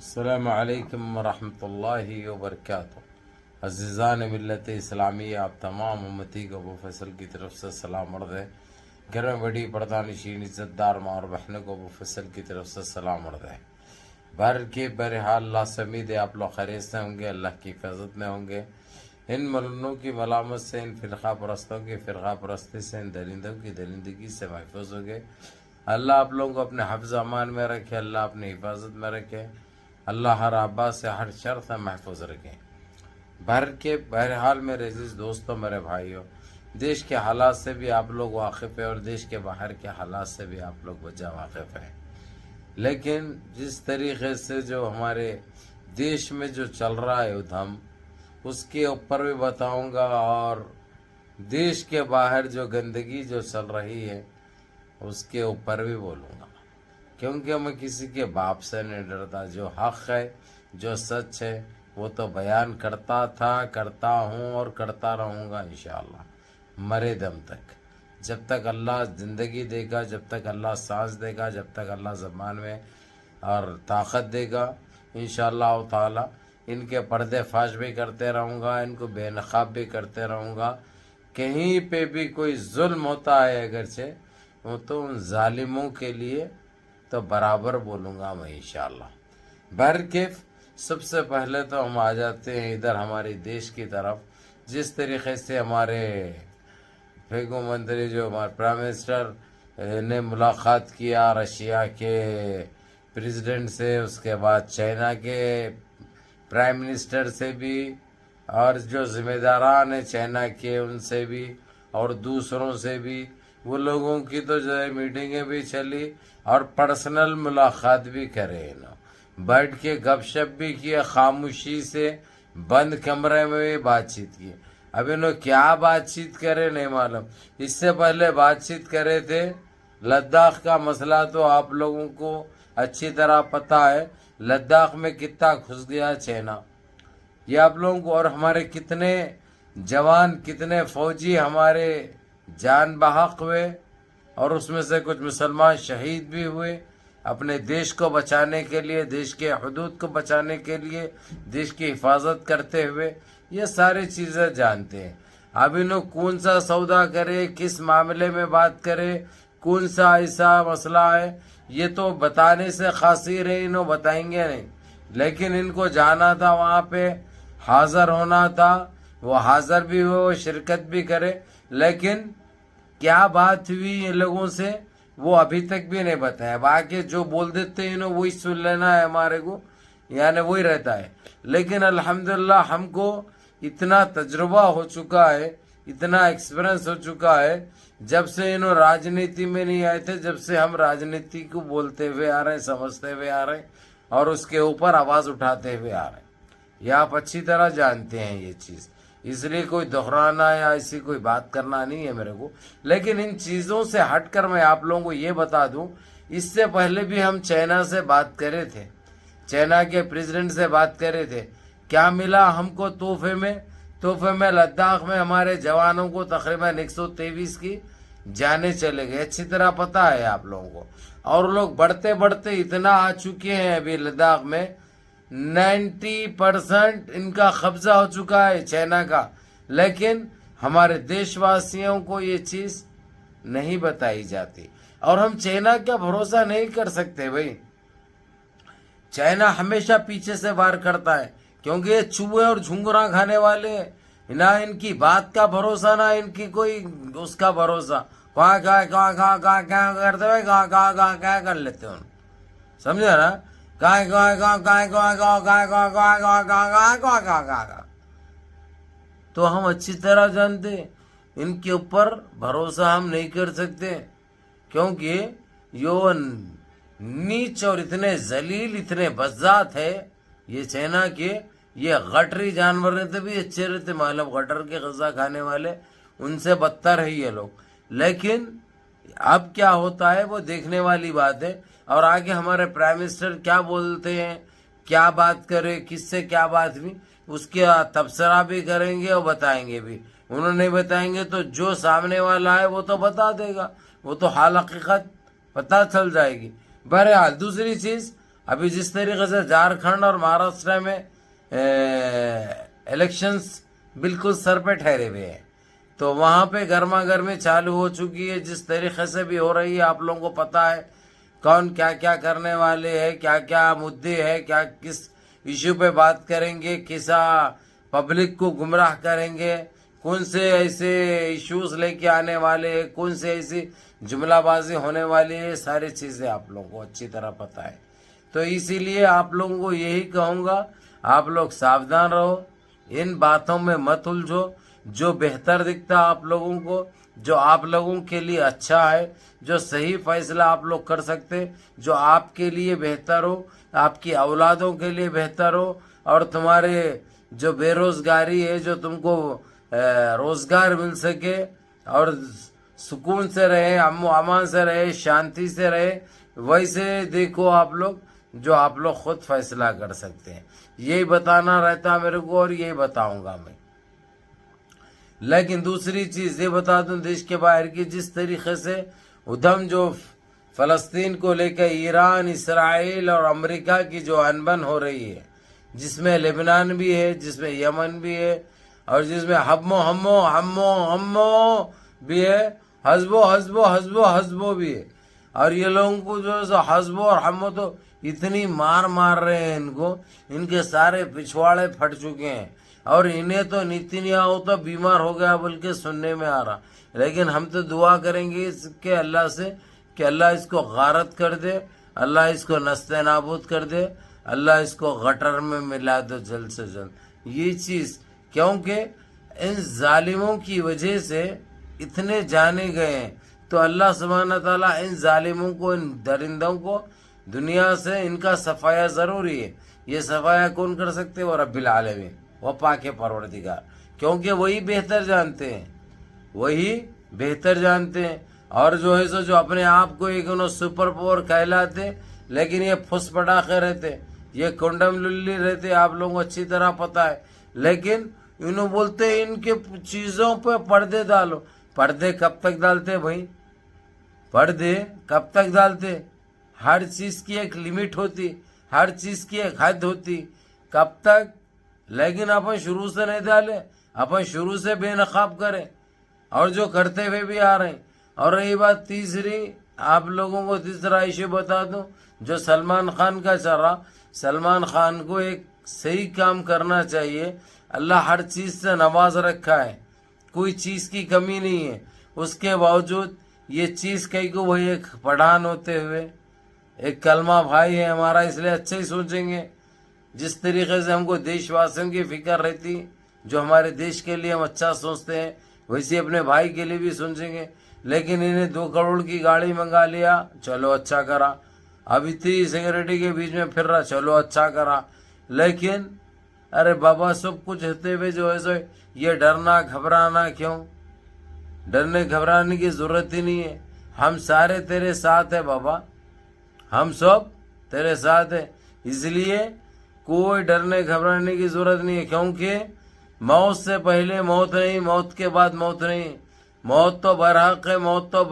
السلام علیکم ورحمۃ اللہ وبرکاتہ۔ عزیزان ملت اسلامی، آپ تمام امتی کو ابو فیصل کی طرف سے سلام عرض ہے۔ گھر میں بڑی پردہ نشین عزت دار ماں اور بہنوں کو ابو فیصل کی طرف سے سلام عرض ہے۔ بہرحال اللہ سے امید ہے آپ لوگ خیریت سے ہوں گے، اللہ کی حفاظت میں ہوں گے۔ ان ملنوں کی ملامت سے، ان فرقہ پرستوں کی فرقہ پرستی سے، ان درندوں کی درندگی سے محفوظ ہو گئے۔ اللہ آپ لوگوں کو اپنے حفظ امان میں رکھے، اللہ اپنی حفاظت میں رکھے، اللہ ہر آبا سے ہر شر سے محفوظ رکھے۔ بہرحال میرے عزیز دوستوں، میرے بھائیوں، دیش کے حالات سے بھی آپ لوگ واقف ہیں اور دیش کے باہر کے حالات سے بھی آپ لوگ بجا واقف ہیں، لیکن جس طریقے سے جو ہمارے دیش میں جو چل رہا ہے ادھم، اس کے اوپر بھی بتاؤں گا، اور دیش کے باہر جو گندگی جو چل رہی ہے اس کے اوپر بھی بولوں گا، کیونکہ میں کسی کے باپ سے نہیں ڈرتا۔ جو حق ہے، جو سچ ہے، وہ تو بیان کرتا تھا، کرتا ہوں اور کرتا رہوں گا انشاءاللہ مرے دم تک۔ جب تک اللہ زندگی دے گا، جب تک اللہ سانس دے گا، جب تک اللہ زبان میں اور طاقت دے گا، انشاءاللہ تعالی ان کے پردے فاش بھی کرتے رہوں گا، ان کو بے نقاب بھی کرتے رہوں گا۔ کہیں پہ بھی کوئی ظلم ہوتا ہے اگرچہ، وہ تو ان ظالموں کے لیے تو برابر بولوں گا میں انشاءاللہ۔ بہرکیف سب سے پہلے تو ہم آ جاتے ہیں ادھر ہمارے دیش کی طرف۔ جس طریقے سے ہمارے فیگو منتری، جو ہمارے پرائم منسٹر نے ملاقات کیا رشیا کے پریزیڈنٹ سے، اس کے بعد چائنا کے پرائم منسٹر سے بھی، اور جو ذمہ داران ہیں چائنا کے ان سے بھی اور دوسروں سے بھی، وہ لوگوں کی تو جو ہے میٹنگیں بھی چلی اور پرسنل ملاقات بھی کرے، بیٹھ کے گپ شپ بھی کیا، خاموشی سے بند کمرے میں بھی بات چیت کی۔ اب انہوں کیا بات چیت کرے نہیں معلوم۔ اس سے پہلے بات چیت کرے تھے لداخ کا مسئلہ، تو آپ لوگوں کو اچھی طرح پتہ ہے لداخ میں کتنا گھس گیا چائنا، یہ آپ لوگوں کو، اور ہمارے کتنے جوان، کتنے فوجی ہمارے جان بحق ہوئے، اور اس میں سے کچھ مسلمان شہید بھی ہوئے اپنے دیش کو بچانے کے لیے، دیش کے حدود کو بچانے کے لیے، دیش کی حفاظت کرتے ہوئے۔ یہ ساری چیزیں جانتے ہیں۔ اب انہوں کون سا سودا کرے، کس معاملے میں بات کرے، کون سا ایسا مسئلہ ہے، یہ تو بتانے سے قاصر ہے، انہوں بتائیں گے نہیں، لیکن ان کو جانا تھا، وہاں پہ حاضر ہونا تھا، وہ حاضر بھی ہو، شرکت بھی کرے، لیکن کیا بات ہوئی ان لوگوں سے وہ ابھی تک بھی نہیں بتایا۔ باقی جو بول دیتے ہیں انہوں وہی سن لینا ہے ہمارے کو، یعنی وہی رہتا ہے۔ لیکن الحمدللہ ہم کو اتنا تجربہ ہو چکا ہے، اتنا ایکسپیرنس ہو چکا ہے، جب سے انہوں راجنیتی میں نہیں آئے تھے، جب سے ہم راجنیتی کو بولتے ہوئے آ رہے ہیں، سمجھتے ہوئے آ رہے ہیں، اور اس کے اوپر آواز اٹھاتے ہوئے آ رہے ہیں۔ یہ آپ اچھی طرح جانتے ہیں یہ چیز، اس لیے کوئی دہرانا یا ایسی کوئی بات کرنا نہیں ہے میرے کو۔ لیکن ان چیزوں سے ہٹ کر میں آپ لوگوں کو یہ بتا دوں، اس سے پہلے بھی ہم چائنا سے بات کرے تھے، چائنا کے پریزیڈنٹ سے بات کرے تھے۔ کیا ملا ہم کو تحفے میں لداخ میں ہمارے جوانوں کو تقریباً 123 کی جانے چلے گئے، اچھی طرح پتہ ہے آپ لوگوں کو، اور لوگ بڑھتے بڑھتے اتنا آ چکے ہیں ابھی لداخ میں، 90% ان کا قبضہ ہو چکا ہے چائنا کا۔ لیکن ہمارے دیش واسیوں کو یہ چیز نہیں بتائی جاتی، اور ہم چائنا کا بھروسہ نہیں کر سکتے بھائی۔ چائنا ہمیشہ پیچھے سے وار کرتا ہے، کیونکہ یہ چوہے اور جھنگرا کھانے والے ہیں، نہ ان کی بات کا بھروسہ، نہ ان کی کوئی اس کا بھروسہ، کیا کرتے ہوئے کیا کر لیتے ہیں، سمجھے نا؟ تو ہم اچھی طرح جانتے ہیں ان کے اوپر بھروسہ ہم نہیں کر سکتے، کیونکہ یہ نیچ اور اتنے ذلیل، اتنے بذات ہے یہ چائنا کے۔ یہ غٹری جانور رہتے بھی اچھے رہتے، معلوم غٹر کے غذا کھانے والے ان سے بدتر ہے یہ لوگ۔ لیکن اب کیا ہوتا ہے وہ دیکھنے والی بات ہے۔ اور آگے ہمارے پرائم منسٹر کیا بولتے ہیں، کیا بات کرے، کس سے کیا بات ہوئی، اس کا تبصرہ بھی کریں گے اور بتائیں گے بھی۔ انہوں نے بتائیں گے تو جو سامنے والا ہے وہ تو بتا دے گا، وہ تو حال حقیقت پتہ چل جائے گی۔ بہرحال دوسری چیز، ابھی جس طریقے سے جھارکھنڈ اور مہاراشٹر میں الیکشنز بالکل سر پہ ٹھہرے ہوئے ہیں، تو وہاں پہ گرما گرمی چالو ہو چکی ہے، جس طریقے سے بھی ہو رہی ہے آپ لوگوں کو پتہ ہے کون کیا کیا کرنے والے ہیں، کیا کیا مدعے ہیں، کیا کس ایشو پہ بات کریں گے، کسا پبلک کو گمراہ کریں گے، کون سے ایسے ایشوز لے کے آنے والے ہیں، کون سے ایسی جملہ بازی ہونے والی ہے، ساری چیزیں آپ لوگوں کو اچھی طرح پتہ ہے۔ تو اسی لیے آپ لوگوں کو یہی کہوں گا، آپ لوگ ساودھان رہو، ان باتوں میں مت الجھو، جو بہتر دکھتا آپ لوگوں کو، جو آپ لوگوں کے لیے اچھا ہے، جو صحیح فیصلہ آپ لوگ کر سکتے، جو آپ کے لیے بہتر ہو، آپ کی اولادوں کے لیے بہتر ہو، اور تمہارے جو بے روزگاری ہے، جو تم کو روزگار مل سکے اور سکون سے رہے، امن و امان سے رہے، شانتی سے رہے، ویسے دیکھو آپ لوگ جو آپ لوگ خود فیصلہ کر سکتے ہیں۔ یہی بتانا رہتا میرے کو اور یہی بتاؤں گا میں۔ لیکن دوسری چیز یہ بتا دوں دیش کے باہر کی، جس طریقے سے ادھم جو فلسطین کو لے کے ایران، اسرائیل اور امریکہ کی جو انبن ہو رہی ہے، جس میں لبنان بھی ہے، جس میں یمن بھی ہے، اور جس میں ہمو بھی ہے، حزبو بھی ہے، اور یہ لوگوں کو جو ہے حزبو اور ہمو تو اتنی مار رہے ہیں، ان کو، ان کے سارے پچھواڑے پھٹ چکے ہیں، اور انہیں تو نیتنیاہو تو بیمار ہو گیا بلکہ سننے میں آ رہا۔ لیکن ہم تو دعا کریں گے اس کے اللہ سے کہ اللہ اس کو غارت کر دے، اللہ اس کو نستِ نابود کر دے، اللہ اس کو گٹر میں ملا دو جلد سے جلد۔ یہ چیز کیونکہ ان ظالموں کی وجہ سے اتنے جانے گئے ہیں، تو اللہ سبحانہ تعالیٰ ان ظالموں کو، ان درندوں کو دنیا سے ان کا صفایا ضروری ہے۔ یہ صفایا کون کر سکتے؟ وہ رب العالمین، وہ پاک پروردگار، کیونکہ وہی بہتر جانتے ہیں، وہی بہتر جانتے ہیں۔ اور جو ہے جو اپنے آپ کو ایک سپر پاور کہلاتے، لیکن یہ پھس پٹاخے رہتے، یہ کنڈم للی رہتے، آپ لوگوں کو اچھی طرح پتہ ہے۔ لیکن انہوں بولتے ان کے چیزوں پہ پردے ڈالو۔ پردے کب تک ڈالتے بھائی؟ پردے کب تک ڈالتے؟ ہر چیز کی ایک لمٹ ہوتی، ہر چیز کی ایک حد ہوتی، کب تک؟ لیکن اپن شروع سے نہیں ڈالے، اپن شروع سے بے نقاب کریں، اور جو کرتے ہوئے بھی آ رہے ہیں۔ اور رہی بات تیسری، آپ لوگوں کو تیسرا ایشو بتا دوں جو سلمان خان کا چل رہا۔ سلمان خان کو ایک صحیح کام کرنا چاہیے، اللہ ہر چیز سے نواز رکھا ہے، کوئی چیز کی کمی نہیں ہے، اس کے باوجود یہ چیز کئی کو وہی ایک پٹھان ہوتے ہوئے ایک کلمہ بھائی ہے ہمارا، اس لیے اچھے ہی سوچیں گے۔ جس طریقے سے ہم کو دیش واسیوں کی فکر رہتی، جو ہمارے دیش کے لیے ہم اچھا سوچتے ہیں، ویسے اپنے بھائی کے لیے بھی سوچیں گے۔ لیکن انہیں 2 کروڑ کی گاڑی منگا لیا، چلو اچھا کرا، اب اتنی سیکورٹی کے بیچ میں پھر رہا، چلو اچھا کرا۔ لیکن ارے بابا سب کچھ ہوتے ہوئے جو ہے سو یہ ڈرنا گھبرانا کیوں؟ ڈرنے گھبرانے کی ضرورت ہی نہیں ہے، ہم سارے تیرے ساتھ ہیں بابا، ہم سب تیرے ساتھ ہیں، اس لیے کوئی ڈرنے گھبرانے کی ضرورت نہیں ہے، کیونکہ موت سے پہلے موت نہیں، موت کے بعد موت نہیں۔ موت تو برحق ہے، موت تو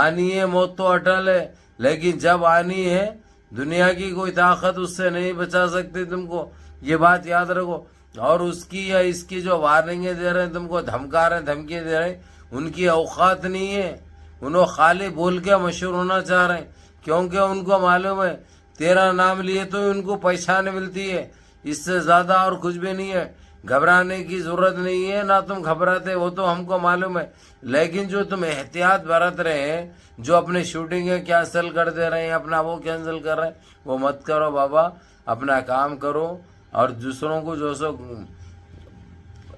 آنی ہے، موت تو اٹل ہے، لیکن جب آنی ہے دنیا کی کوئی طاقت اس سے نہیں بچا سکتی تم کو، یہ بات یاد رکھو۔ اور اس کی یا اس کی جو وارننگیں دے رہے ہیں تم کو، دھمکا رہے ہیں، دھمکی دے رہے ہیں، ان کی اوقات نہیں ہے، انہوں خالی بول کے مشہور ہونا چاہ رہے ہیں، کیونکہ ان کو معلوم ہے تیرا نام لیے تو ان کو پہچان ملتی ہے، اس سے زیادہ اور کچھ بھی نہیں ہے۔ گھبرانے کی ضرورت نہیں ہے، نہ تم گھبراتے، وہ تو ہم کو معلوم ہے۔ لیکن جو تم احتیاط برت رہے ہیں، جو اپنے شوٹنگیں کینسل کر دے رہے ہیں، اپنا وہ کینسل کر رہے ہیں، وہ مت کرو بابا، اپنا کام کرو، اور دوسروں کو جو سو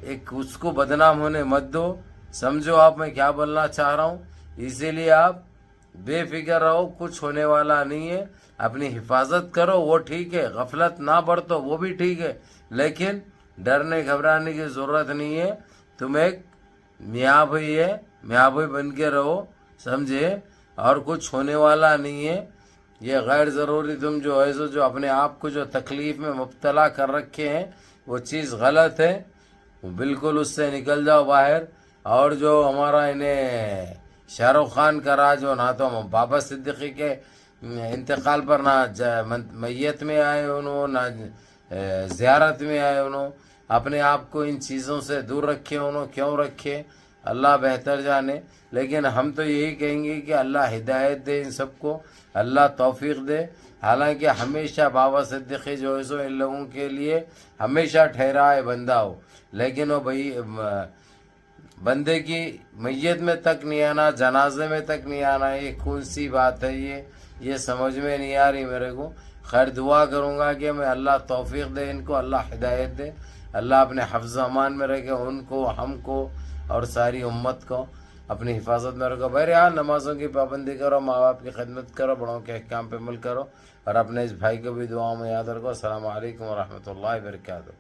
ایک اس کو بدنام ہونے مت دو۔ سمجھو آپ میں کیا بولنا چاہ رہا ہوں؟ اسی لیے آپ بے فکر رہو، کچھ ہونے والا نہیں ہے، اپنی حفاظت کرو، وہ ٹھیک ہے، غفلت نہ برتو، وہ بھی ٹھیک ہے، لیکن ڈرنے گھبرانے کی ضرورت نہیں ہے۔ تم ایک میاں بھائی ہے، میاں بھائی بن کے رہو، سمجھے، اور کچھ ہونے والا نہیں ہے۔ یہ غیر ضروری تم جو ہے جو اپنے آپ کو جو تکلیف میں مبتلا کر رکھے ہیں، وہ چیز غلط ہے، بالکل اس سے نکل جاؤ باہر۔ اور جو ہمارا انہیں شاہ رخ خان کا راج ہو، نہ تو ہم بابا صدیقی کے انتقال پر نہ میت میں آئے انہوں، نہ زیارت میں آئے انہوں، اپنے آپ کو ان چیزوں سے دور رکھے انہوں. کیوں رکھے اللہ بہتر جانے، لیکن ہم تو یہی کہیں گے کہ اللہ ہدایت دے ان سب کو، اللہ توفیق دے. حالانکہ ہمیشہ بابا صدیقی جو ہے سو ان لوگوں کے لیے ہمیشہ ٹھہرا ہے بندہ ہو، لیکن وہ بندے کی میت میں تک نہیں آنا، جنازے میں تک نہیں آنا، یہ کون سی بات ہے؟ یہ سمجھ میں نہیں آ رہی میرے کو. خیر دعا کروں گا کہ میں اللہ توفیق دے ان کو، اللہ ہدایت دے، اللہ اپنے حفظ امان میں رکھے ان کو، ہم کو اور ساری امت کو اپنی حفاظت میں رکھو. بہرحال نمازوں کی پابندی کرو، ماں باپ کی خدمت کرو، بڑوں کے احکام پہ عمل کرو، اور اپنے اس بھائی کو بھی دعاؤں میں یاد رکھو. السلام علیکم ورحمۃ اللہ وبرکاتہ.